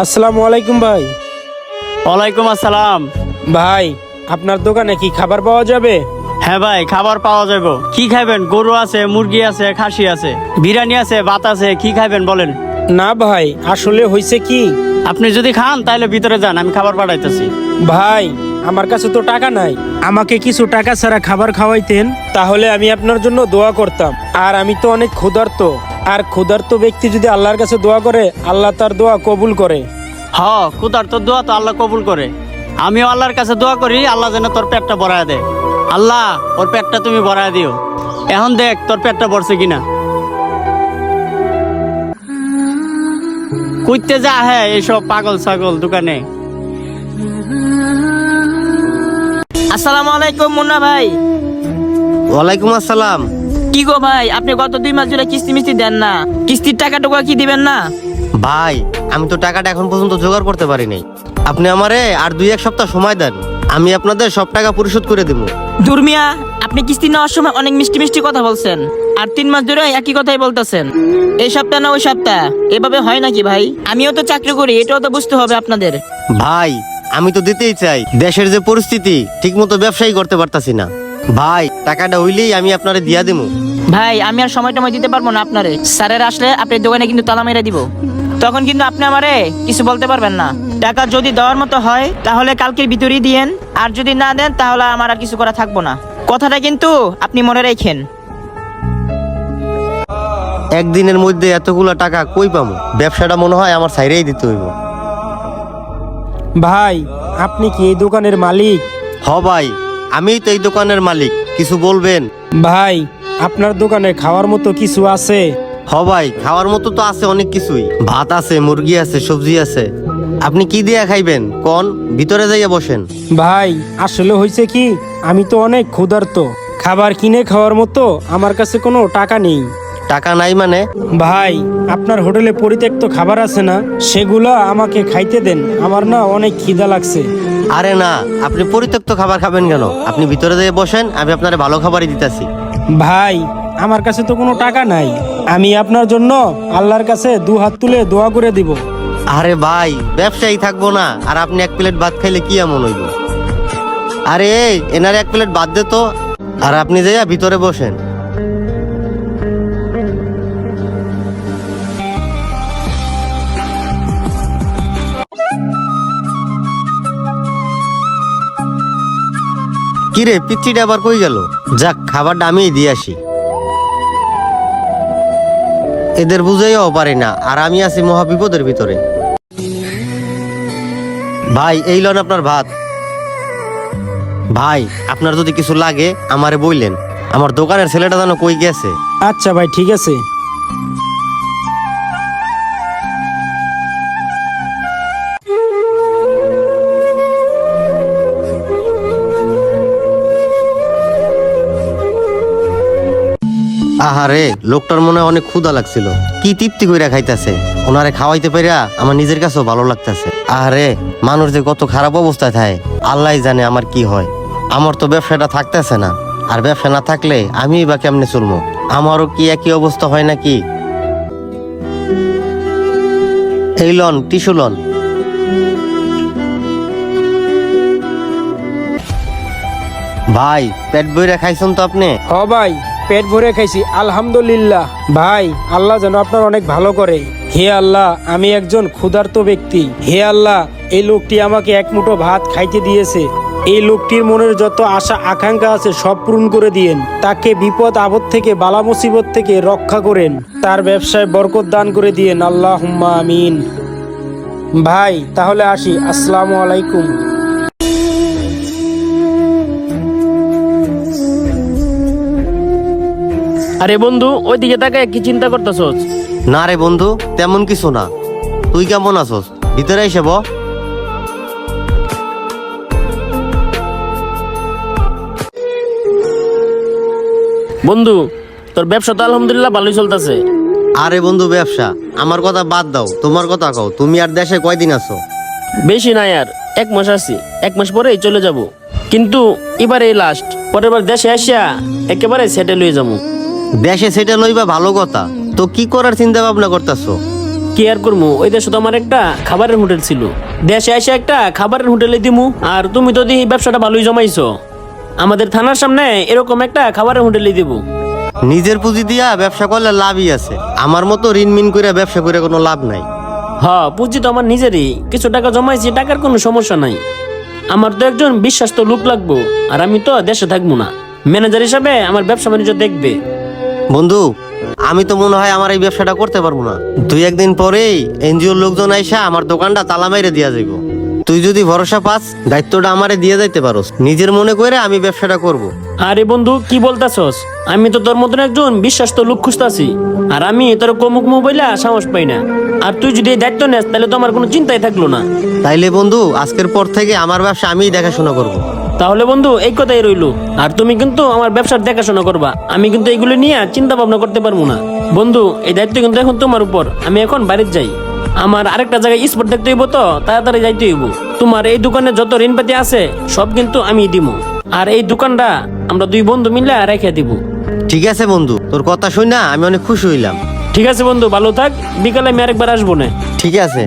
আসসালামু আলাইকুম ভাই। ওয়ালাইকুম আসসালাম। ভাই আপনার দোকানে কি খাবার পাওয়া যাবে? হ্যাঁ ভাই, খাবার পাওয়া যাবে। কি খাবেন? গরু আছে, মুরগি আছে, খাসি আছে, বিরিয়ানি আছে, ভাত আছে। কি খাবেন বলেন? না ভাই, আসলে হয়েছে কি, আপনি যদি খান তাহলে ভিতরে যান, আমি খাবার পাঠাইতেছি। ভাই আমার কাছে তো টাকা নাই। আমাকে কিছু টাকা ছাড়া খাবার খাওয়াইতেন, তাহলে আমি আপনার জন্য দোয়া করতাম। আর আমি তো অনেক ক্ষুধার্ত, আর ক্ষুধার্ত ব্যক্তি যদি আল্লাহর কাছে দোয়া করে, আল্লাহ তার দোয়া কবুল করে। ক্ষুধার্ত দোয়া তো আল্লাহ কবুল করে। আমিও আল্লাহর কাছে দোয়া করি, আল্লাহ যেন তোর পেটটা ভরায় দেয়। আল্লাহ ওর পেটটা তুমি ভরায় দিও। এখন দেখ তোর পেটটা ভরছে কিনা। কইতে যা হ্যাঁ এইসব পাগল ছাগল দোকানে। আসসালামু আলাইকুম মুন্না ভাই। ওয়ালাইকুম আসসালাম। কি গো ভাই, আপনি গত 2 মাস ধরে কিস্তি মিস্তি দেন না, কিস্তির টাকা টুকা কি দিবেন না? ভাই আমি তো টাকাটা এখন পর্যন্ত জোগাড় করতে পারি নাই। আপনি আমারে আর 2-1 সপ্তাহ সময় দেন, আমি আপনাদের সব টাকা পরিশোধ করে দেবো। দুর্মিয়া, আপনি কিস্তি নেওয়ার সময় অনেক মিষ্টি মিষ্টি কথা বলছেন, আর 3 মাস ধরে একই কথাই বলতেছেন। এই সপ্তাহ না ওই সপ্তাহ, এভাবে হয় নাকি ভাই? আমিও তো চাকরি করি, এটাও তো বুঝতে হবে আপনাদের। ভাই আমি তো দিতেই চাই, দেশের যে পরিস্থিতি ঠিক মতো ব্যবসায়ী করতে পারতাছি না। ভাই টাকাটা হইলেই আমি আপনারে দিয়া দেবো। ভাই আমি আর সময় টময় দিতে পারবো না আপনারে। স্যারের আসলে আপনার দোকানে কিন্তু তালা মেরে দিব, তখন কিন্তু আপনি আমারে কিছু বলতে পারবেন না। টাকা যদি দেওয়ার মতো হয় তাহলে কালকের ভিতরেই দিয়েন, আর যদি না দেন তাহলে আমার আর কিছু করা থাকবো না। কথাটা কিন্তু আপনি মনে রাখেন। একদিনের মধ্যে এতগুলা টাকা কই পামু? ব্যবসাটা মনে হয় আমার সাইরেই দিতে হইব। ভাই আপনি কি এই দোকানের মালিক? ভাই আমিই তো এই দোকানের মালিক, কিছু বলবেন? ভাই আপনার দোকানে খাওয়ার মতো কিছু আছে? ভাই খাওয়ার মতো তো আছে অনেক কিছুই, ভাত আছে, মুরগি আছে, সবজি আছে। আপনি কি দিয়া খাইবেন কোন? ভিতরে যাইয়া বসেন। ভাই আসলে হয়েছে কি, আমি তো অনেক ক্ষুধার্ত, খাবার কিনে খাওয়ার মতো আমার কাছে কোনো টাকা নেই। টাকা নাই মানে? ভাই আপনার হোটেলে পরিত্যক্ত খাবার আছে না, সেগুলো আমাকে খাইতে দেন, আমার না অনেক খিদা লাগছে। আরে না, আপনি পরিত্যক্ত খাবার খাবেন কেন? আপনি ভিতরে যেয়ে বসেন, আমি আপনারে ভালো খাবারই দিতেছি। ভাই আমার কাছে তো কোনো টাকা নাই, আমি আপনার জন্য আল্লাহর কাছে 2 হাত তুলে দোয়া করে দিব। আরে ভাই ব্যবসায়ী থাকবো না, আর আপনি 1 প্লেট ভাত খাইলে কি এমন হইব? আরে এনারে 1 প্লেট ভাত দে তো, আর আপনি যাইয়া ভিতরে বসেন। কিরে পিচ্চিটা আবার কই গেল? যাক খাবারটা আমিই দিয়ে আসি। এদের বুঝাইও পারি না, আর আমি আছি মহা বিপদের ভিতরে। ভাই এই লন আপনার ভাত। ভাই আপনার যদি কিছু লাগে আমারে বইলেন, আমার দোকানের ছেলেটা যেন কই গেছে। আচ্ছা ভাই ঠিক আছে। আহারে লোকটার মনে হয় অনেক ক্ষুধা লাগছিল, কি তৃপ্তি কইরা খাইতেছে। ওনারে খাওয়াইতে পারিয়া আমার নিজের কাছেও ভালো লাগতেছে। আহারে মানুষ যে কত খারাপ অবস্থায় থাকে আল্লাহ জানে আমার কি হয়। আমার তো ব্যবসাটা থাকতেছে না, আর ব্যবসা না থাকলে আমি বা কেমনে চলবো? আমারও কি একই অবস্থা হয় নাকি? এই লন টিস্যু লন। ভাই পেট বইরা খাইছেন তো আপনি? ভাই পেট ভরে খাইছি আলহামদুলিল্লাহ। ভাই আল্লাহ যেন আপনার অনেক ভালো করে। হে আল্লাহ, আমি একজন ক্ষুধার্ত ব্যক্তি। হে আল্লাহ, এই লোকটি আমাকে 1 মুঠো ভাত খাইতে দিয়েছে। এই লোকটির মনের যত আশা আকাঙ্ক্ষা আছে সব পূরণ করে দিয়েন। তাকে বিপদ আপদ থেকে, বালা মুসিবত থেকে রক্ষা করেন। তার ব্যবসায় বরকত দান করে দিয়েন, আল্লাহুম্মা আমিন। ভাই তাহলে আসি, আসসালামু আলাইকুম। আরে বন্ধু, ওইদিকে তাকায় কি চিন্তা করতেছস? না রে বন্ধু, তেমন কিছু না। তুই কেমন আছস? ভিতরে এসে ব। বন্ধু, তোর ব্যবসা তো আলহামদুলিল্লাহ ভালোই চলতেছে। আরে বন্ধু ব্যবসা আমার কথা বাদ দাও, তোমার কথা কও। তুমি আর দেশে কয়দিন আছো? বেশি নাই, আর 1 মাস আছি। 1 মাস পরেই চলে যাব, কিন্তু এবার এই লাস্ট। পরের বার দেশে আসিয়া একেবারে সেটেল হয়ে যাবো। দেশে সেটেল হইবা ভালো কথা, তো কি করার চিন্তা ভাবনা করতেছো? কি আর করবো, ওই দেশে তো আমার একটা খাবারের হোটেল ছিল, দেশে এসে একটা খাবারের হোটেলে দিমু। আর তুমি তো দেখি ব্যবসাটা ভালোই জমাইছো, আমাদের থানার সামনে এরকম একটা খাবারের হোটেলে দিব। নিজের পুঁজি দিয়া ব্যবসা করলে লাভই আছে, আমার মতো ঋণ মিন করে ব্যবসা করে কোনো লাভ নাই। হ্যাঁ, পুঁজি তো আমার নিজেরই, কিছু টাকা জমাইছি, টাকার কোনো সমস্যা নাই। আমার তো একজন বিশ্বাস্ত লোক লাগবো, আর আমি তো দেশে থাকবো না, ম্যানেজার হিসাবে আমার ব্যবসা বাণিজ্য দেখবে। বন্ধু, আমি তো মনে হয় আমার এই ব্যবসাটা করতে পারবো না। 2-1 দিন পরেই এনজিওর লোকজন আইসা আমার দোকানটা তালা মাইরে দিয়া যাইব। তুই যদি ভরসা পাস, দায়িত্বটা আমারে দিয়ে যাইতে পারোস, নিজের মনে করে আমি ব্যবসাটা করব। আরে বন্ধু, কি বলতাছস? আমি তো তোর মতন একজন বিশ্বাস্ত লোক খুঁজতাছি, আর আমি তোর কমুক মোবাইলে সাহস পাই না। আর তুই যদি এই দায়িত্ব নেস, তাহলে তো আমার কোনো চিন্তাই থাকলো না। তাইলে বন্ধু, আজকের পর থেকে আমার ব্যবসা আমিই দেখাশোনা করব। তাহলে বন্ধু, এই কথাই রইলো। আর তুমি কিন্তু আমার ব্যবসার দেখাশোনা করবা, আমি কিন্তু এইগুলো নিয়ে চিন্তা ভাবনা করতে পারবো না। বন্ধু, এই দায়িত্ব কিন্তু এখন তোমার উপর। আমি এখন বাড়িতে যাই, আমার আরেকটা জায়গায় স্পট দেখতে হইব, তো তাড়াতাড়ি যাইতে হইব। তোমার এই দোকানে যত ঋণপাতি আছে সব কিন্তু আমি দিব, আর এই দোকানটা আমরা 2 বন্ধু মিলে রেখে দিব। ঠিক আছে বন্ধু, তোর কথা শুই না আমি অনেক খুশি হইলাম। ঠিক আছে বন্ধু, ভালো থাক, বিকালে আমি আরেকবার আসবো না। ঠিক আছে।